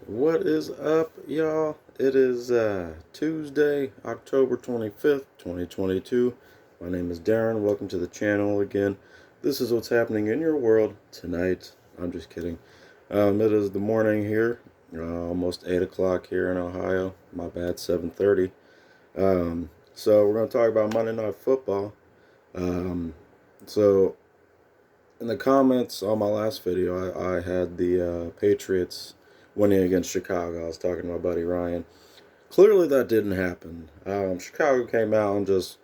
What is up, y'all? It is Tuesday, October 25th, 2022. My name is Darren. Welcome to the channel again. This is what's happening in your world tonight. I'm just kidding. It is the morning here, almost 8 o'clock here in Ohio. My bad, 7:30. So we're going to talk about Monday Night Football. So in the comments on my last video, I had the Patriots winning against Chicago. I was talking to my buddy Ryan. Clearly, that didn't happen. Chicago came out and just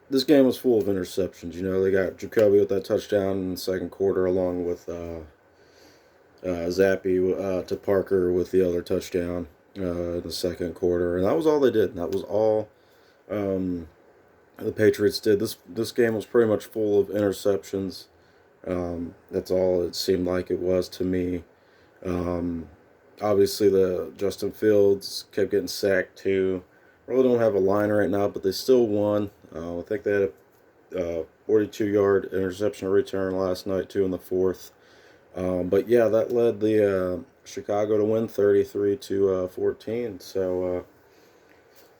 this game was full of interceptions. You know, they got Jacoby with that touchdown in the second quarter, along with Zappi to Parker with the other touchdown in the second quarter, and that was all they did. That was all um, the Patriots did. This game was pretty much full of interceptions. That's all it seemed like it was to me. Um, Obviously, the Justin Fields kept getting sacked too. Really don't have a line right now, but they still won. I think they had a 42-yard interception return last night too in the fourth. But yeah, that led the Chicago to win 33 to 14. So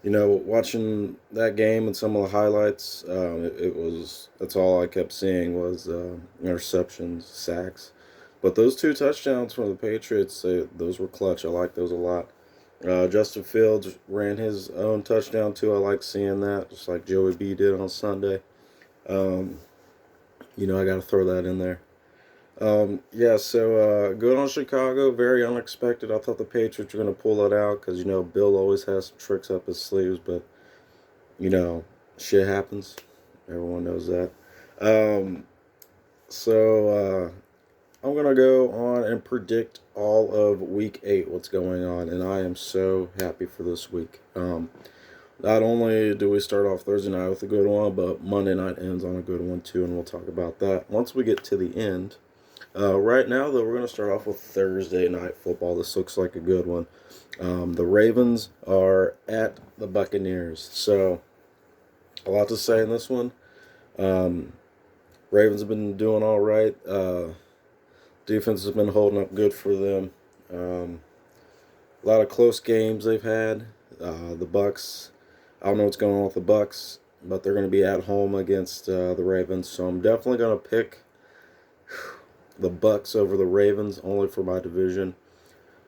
watching that game and some of the highlights, it was that's all I kept seeing was interceptions, sacks. But those two touchdowns from the Patriots, those were clutch. I like those a lot. Justin Fields ran his own touchdown too. I like seeing that, just like Joey B did on Sunday. Um, I got to throw that in there. Yeah, so good on Chicago. Very unexpected. I thought the Patriots were going to pull it out because, Bill always has some tricks up his sleeves, but, you know, shit happens. Everyone knows that. Um, so I'm going to go on and predict all of week 8, what's going on, and I am so happy for this week. Not only do we start off Thursday night with a good one, but Monday night ends on a good one too, and we'll talk about that once we get to the end. Right now, though, we're going to start off with Thursday night football. This looks like a good one. The Ravens are at the Buccaneers. So, a lot to say in this one. Ravens have been doing all right. Defense has been holding up good for them. A lot of close games they've had. The Bucks, I don't know what's going on with the Bucks, but they're going to be at home against the Ravens. So I'm definitely going to pick the Bucks over the Ravens, only for my division.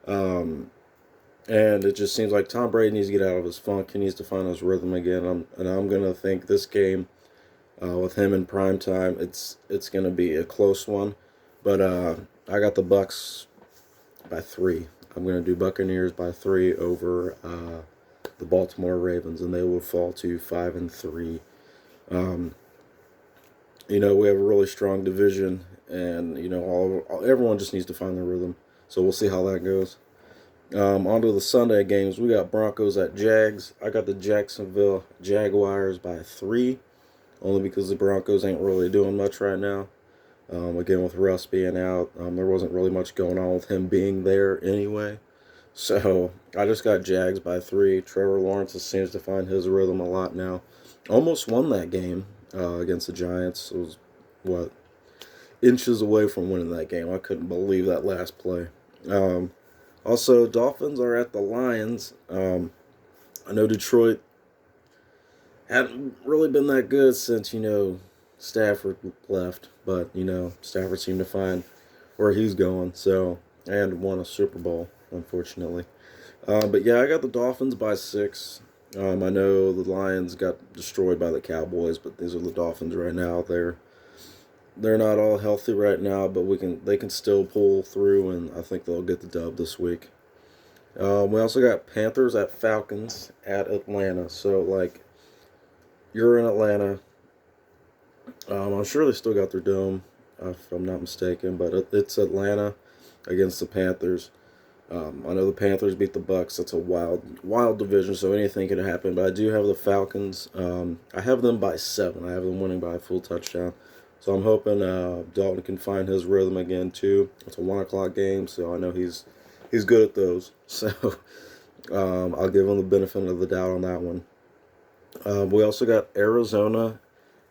And it just seems like Tom Brady needs to get out of his funk. He needs to find his rhythm again. I'm going to think this game, with him in prime time, it's going to be a close one. But I got the Bucks by 3. I'm going to do Buccaneers by 3 over the Baltimore Ravens, and they will fall to 5-3. We have a really strong division, and everyone just needs to find their rhythm. So we'll see how that goes. On to the Sunday games. We got Broncos at Jags. I got the Jacksonville Jaguars by 3, only because the Broncos ain't really doing much right now. Again, with Russ being out, there wasn't really much going on with him being there anyway. So I just got Jags by 3. Trevor Lawrence seems to find his rhythm a lot now. Almost won that game against the Giants. It was, inches away from winning that game. I couldn't believe that last play. Also, Dolphins are at the Lions. I know Detroit hadn't really been that good since, Stafford left. But, Stafford seemed to find where he's going. So, and won a Super Bowl, unfortunately. But yeah, I got the Dolphins by 6. I know the Lions got destroyed by the Cowboys, but these are the Dolphins right now. They're not all healthy right now, but they can still pull through, and I think they'll get the dub this week. We also got Panthers at Falcons at Atlanta. So you're in Atlanta. I'm sure they still got their dome, if I'm not mistaken, but it's Atlanta against the Panthers. I know the Panthers beat the Bucks. That's a wild division, so anything could happen. But I do have the Falcons. I have them by 7. I have them winning by a full touchdown. So I'm hoping Dalton can find his rhythm again too. It's a 1 o'clock game, so I know he's good at those. So I'll give him the benefit of the doubt on that one. We also got Arizona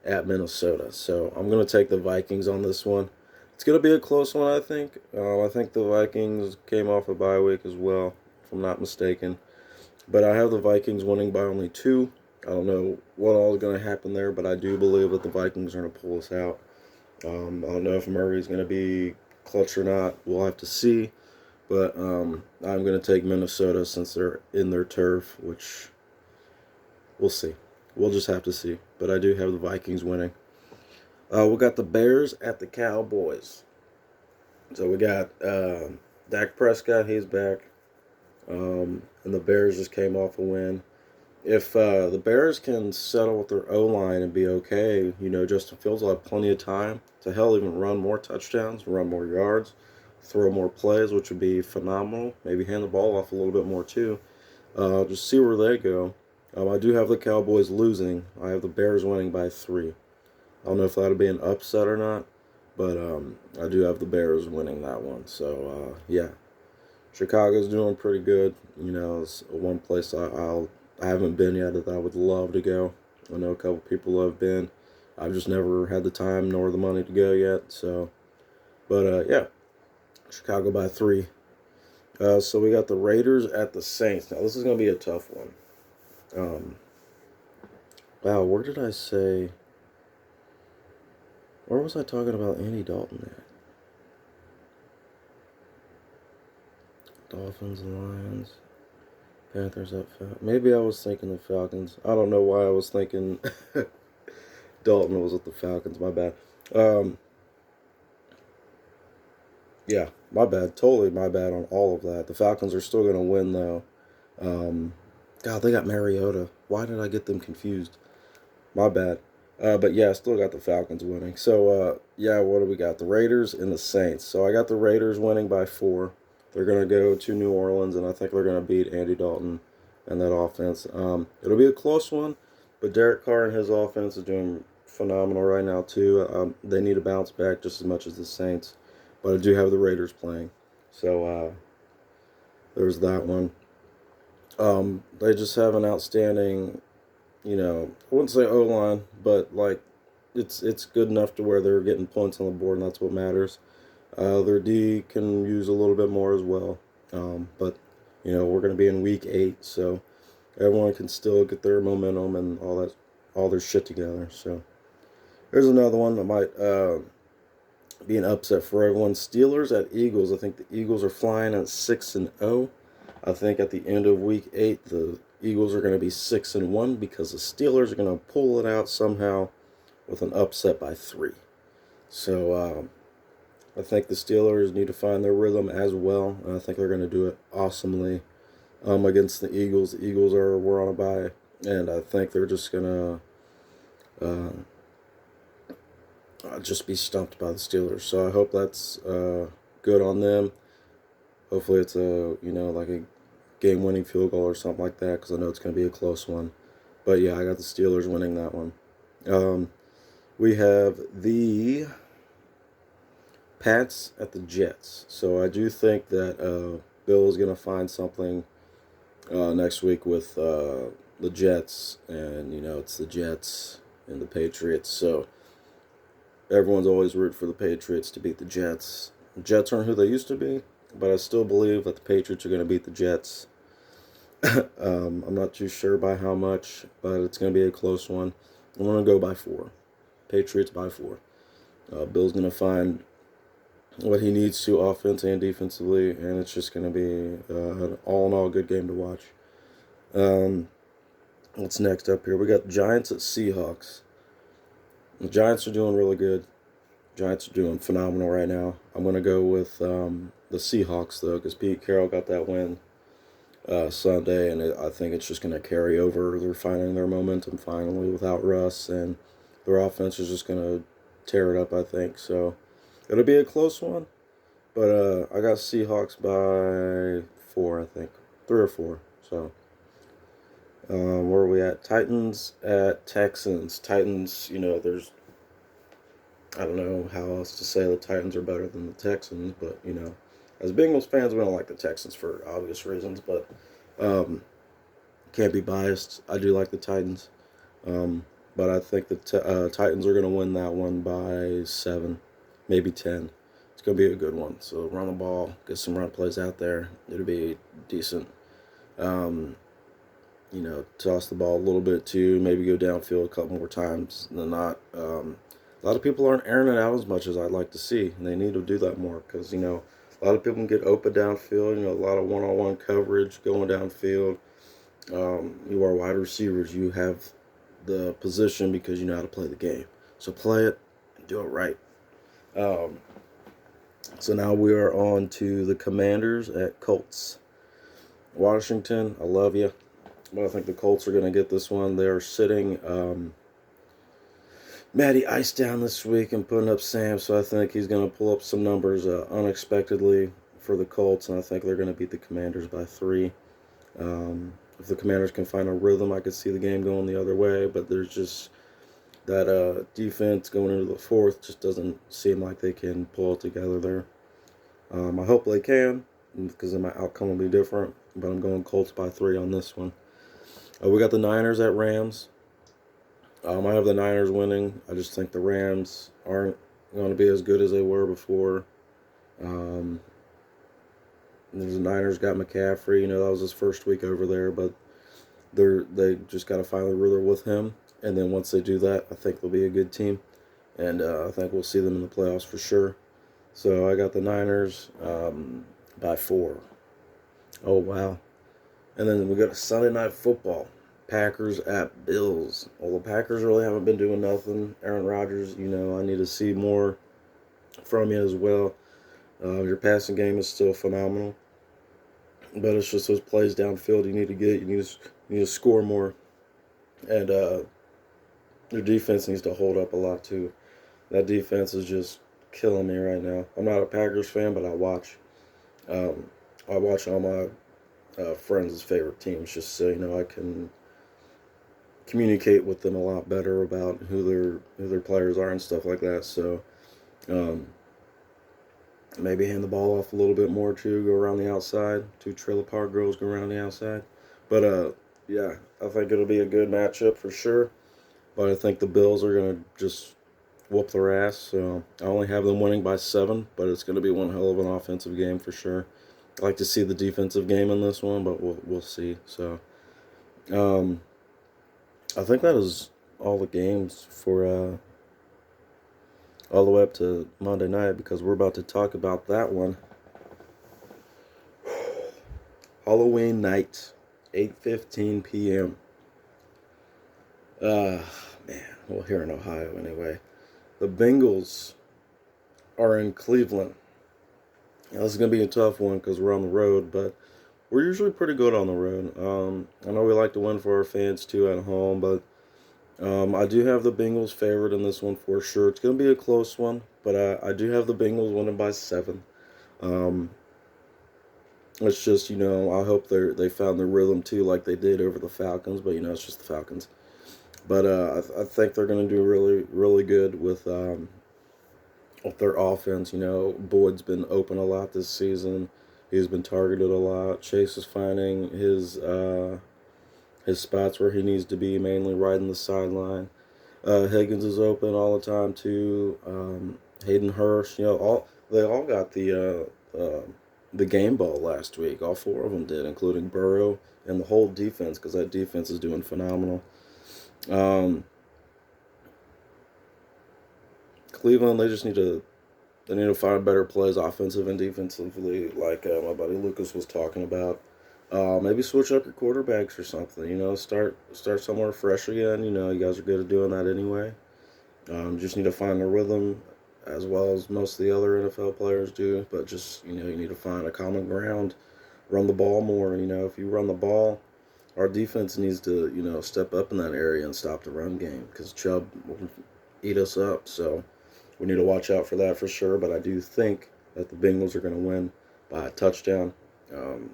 at Minnesota. So I'm going to take the Vikings on this one. It's going to be a close one, I think. I think the Vikings came off a bye week as well, if I'm not mistaken. But I have the Vikings winning by only two. I don't know what all is going to happen there, but I do believe that the Vikings are going to pull this out. I don't know if Murray's going to be clutch or not. We'll have to see. But I'm going to take Minnesota since they're in their turf, which we'll see. We'll just have to see. But I do have the Vikings winning. We got the Bears at the Cowboys. So we got Dak Prescott. He's back. And the Bears just came off a win. If the Bears can settle with their O-line and be okay, Justin Fields will have plenty of time to even run more touchdowns, run more yards, throw more plays, which would be phenomenal. Maybe hand the ball off a little bit more too. Just see where they go. I do have the Cowboys losing. I have the Bears winning by 3. I don't know if that'll be an upset or not, but I do have the Bears winning that one. So, yeah. Chicago's doing pretty good. It's one place I haven't been yet that I would love to go. I know a couple people have been. I've just never had the time nor the money to go yet. So, but yeah, Chicago by 3. So we got the Raiders at the Saints. Now this is going to be a tough one. Wow, where did I say? Where was I talking about Andy Dalton at? Dolphins and Lions. Panthers at Falcons. Maybe I was thinking the Falcons. I don't know why I was thinking Dalton was with the Falcons. My bad. Yeah, my bad. Totally my bad on all of that. The Falcons are still going to win, though. God, they got Mariota. Why did I get them confused? My bad. But yeah, I still got the Falcons winning. So, yeah, what do we got? The Raiders and the Saints. So I got the Raiders winning by 4. They're going to go to New Orleans, and I think they're going to beat Andy Dalton and that offense. It'll be a close one, but Derek Carr and his offense is doing phenomenal right now, too. They need to bounce back just as much as the Saints, but I do have the Raiders playing. So there's that one. They just have an outstanding, I wouldn't say O-line, but, it's good enough to where they're getting points on the board, and that's what matters. Their D can use a little bit more as well. But, we're going to be in week 8, so everyone can still get their momentum and all their shit together. So there's another one that might be an upset for everyone. Steelers at Eagles. I think the Eagles are flying at 6-0. I think at the end of week 8, the Eagles are going to be 6-1 because the Steelers are going to pull it out somehow with an upset by 3. So, I think the Steelers need to find their rhythm as well, and I think they're going to do it awesomely against the Eagles. The Eagles were on a bye, and I think they're just going to just be stumped by the Steelers. So I hope that's good on them. Hopefully it's like a game-winning field goal or something like that, because I know it's going to be a close one. But yeah, I got the Steelers winning that one. We have the Pats at the Jets. So I do think that Bill is going to find something next week with the Jets. And, it's the Jets and the Patriots. So everyone's always rooting for the Patriots to beat the Jets. The Jets aren't who they used to be, but I still believe that the Patriots are going to beat the Jets. I'm not too sure by how much, but it's going to be a close one. I'm going to go by 4. Patriots by 4. Bill's going to find what he needs to offense and defensively, and it's just going to be an all-in-all good game to watch. What's next up here? We got Giants at Seahawks. The Giants are doing really good. Giants are doing phenomenal right now. I'm going to go with the Seahawks, though, because Pete Carroll got that win Sunday, and I think it's just going to carry over. They're finding their momentum finally without Russ, and their offense is just going to tear it up, I think. So it'll be a close one, but I got Seahawks by 4, I think. 3 or 4. So where are we at? Titans at Texans. Titans, there's, I don't know how else to say the Titans are better than the Texans, but, as Bengals fans, we don't like the Texans for obvious reasons, but can't be biased. I do like the Titans, but I think the Titans are going to win that one by 7, maybe 10. going to be a good one. So run the ball, get some run plays out there. It'll be decent. Toss the ball a little bit too. Maybe go downfield a couple more times than not. A lot of people aren't airing it out as much as I'd like to see, and they need to do that more because a lot of people can get open downfield. A lot of one-on-one coverage going downfield. You are wide receivers. You have the position because you know how to play the game. So play it and do it right. So now we are on to the Commanders at Colts. Washington, I love you, but I think the Colts are going to get this one. They are sitting Matty Ice down this week and putting up Sam, so I think he's going to pull up some numbers unexpectedly for the Colts, and I think they're going to beat the Commanders by 3. If the Commanders can find a rhythm, I could see the game going the other way, but there's just that defense going into the fourth just doesn't seem like they can pull it together there. I hope they can, because then my outcome will be different, but I'm going Colts by 3 on this one. We got the Niners at Rams. I have the Niners winning. I just think the Rams aren't going to be as good as they were before. The Niners got McCaffrey. That was his first week over there, but they just got to find the rhythm with him. And then once they do that, I think they'll be a good team. And I think we'll see them in the playoffs for sure. So I got the Niners by 4. Oh, wow. And then we got Sunday Night Football. Packers at Bills. Well, the Packers really haven't been doing nothing. Aaron Rodgers, I need to see more from you as well. Your passing game is still phenomenal. But it's just those plays downfield you need to get. You need to score more. And your defense needs to hold up a lot too. That defense is just killing me right now. I'm not a Packers fan, but I watch all my friends' favorite teams just so I can communicate with them a lot better about who their players are and stuff like that. So maybe hand the ball off a little bit more too. Go around the outside. 2 trailer park girls go around the outside. But yeah, I think it'll be a good matchup for sure. But I think the Bills are gonna just whoop their ass. So I only have them winning by 7, but it's gonna be one hell of an offensive game for sure. I like to see the defensive game in this one, but we'll see. So I think that is all the games for all the way up to Monday night, because we're about to talk about that one. Halloween night, 8:15 p.m. Man, well, here in Ohio anyway. The Bengals are in Cleveland. Now, this is going to be a tough one because we're on the road, but we're usually pretty good on the road. I know we like to win for our fans too at home, but I do have the Bengals favored in this one for sure. It's going to be a close one, but I do have the Bengals winning by 7. It's just, I hope they found their rhythm too like they did over the Falcons, but, it's just the Falcons. But I think they're going to do really, really good with their offense. Boyd's been open a lot this season. He's been targeted a lot. Chase is finding his spots where he needs to be, mainly riding the sideline. Higgins is open all the time too. Hayden Hurst, they all got the game ball last week. All 4 of them did, including Burrow and the whole defense, because that defense is doing phenomenal. Cleveland, they need to find better plays offensive and defensively, like my buddy Lucas was talking about. Maybe switch up your quarterbacks or something. Start somewhere fresh again. You guys are good at doing that anyway. Just need to find a rhythm, as well as most of the other NFL players do. But just you need to find a common ground. Run the ball more. If you run the ball, our defense needs to step up in that area and stop the run game, because Chubb will eat us up. So we need to watch out for that for sure. But I do think that the Bengals are going to win by a touchdown.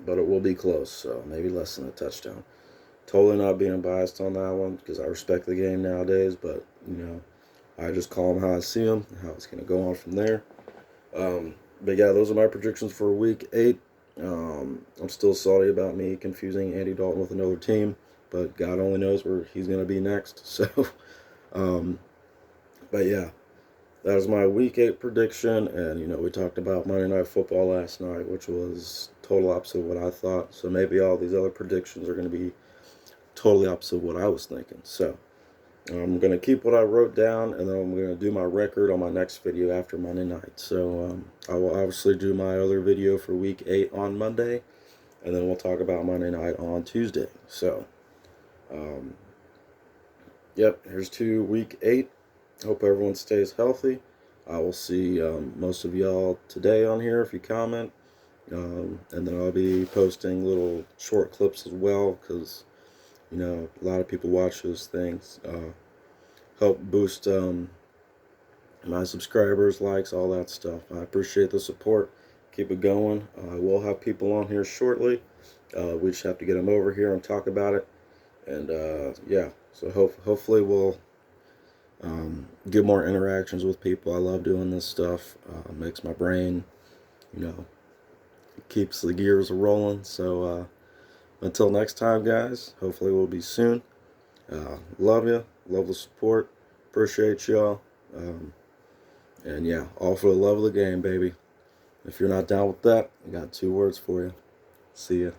But it will be close, so maybe less than a touchdown. Totally not being biased on that one, because I respect the game nowadays, but, I just call them how I see them, and how it's going to go on from there. But yeah, those are my predictions for week 8. I'm still salty about me confusing Andy Dalton with another team, but God only knows where he's going to be next. So, but yeah, that is my Week 8 prediction. And, we talked about Monday Night Football last night, which was total opposite of what I thought. So maybe all these other predictions are going to be totally opposite of what I was thinking. So I'm going to keep what I wrote down, and then I'm going to do my record on my next video after Monday night. So I will obviously do my other video for Week 8 on Monday, and then we'll talk about Monday night on Tuesday. So, yep, here's to Week 8. Hope everyone stays healthy. I will see most of y'all today on here if you comment. And then I'll be posting little short clips as well, because a lot of people watch those things. Help boost my subscribers, likes, all that stuff. I appreciate the support. Keep it going. We'll have people on here shortly. We just have to get them over here and talk about it. And yeah, so hopefully we'll get more interactions with people. I love doing this stuff. Makes my brain, it keeps the gears rolling. So until next time, guys, hopefully we'll be soon. Love you. Love the support. Appreciate y'all. And yeah, all for the love of the game, baby. If you're not down with that, I got 2 words for you. See ya.